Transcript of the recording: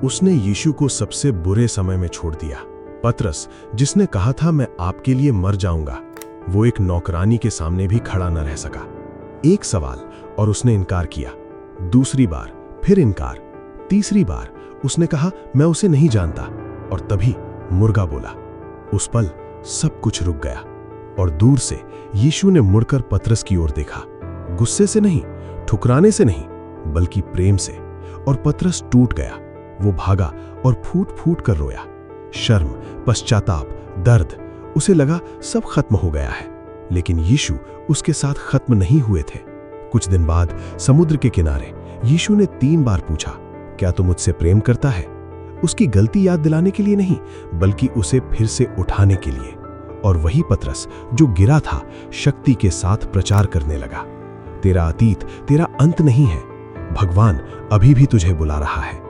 उसने यीशु को सबसे बुरे समय में छोड़ दिया। पतरस, जिसने कहा था मैं आपके लिए मर जाऊंगा, वो एक नौकरानी के सामने भी खड़ा न रह सका। एक सवाल और उसने इनकार किया, दूसरी बार फिर इनकार, तीसरी बार उसने कहा मैं उसे नहीं जानता, और तभी मुर्गा बोला। उस पल सब कुछ रुक गया और दूर से यीशु ने मुड़कर पतरस की ओर देखा, गुस्से से नहीं, ठुकराने से नहीं, बल्कि प्रेम से। और पतरस टूट गया। वो भागा और फूट फूट कर रोया। शर्म, पश्चाताप, दर्द, उसे लगा सब खत्म हो गया है। लेकिन यीशु उसके साथ खत्म नहीं हुए थे। कुछ दिन बाद समुद्र के किनारे यीशु ने 3 बार पूछा, क्या तू मुझसे प्रेम करता है? उसकी गलती याद दिलाने के लिए नहीं, बल्कि उसे फिर से उठाने के लिए। और वही पतरस जो गिरा था, शक्ति के साथ प्रचार करने लगा, तेरा अतीत तेरा अंत नहीं है, भगवान अभी भी तुझे बुला रहा है।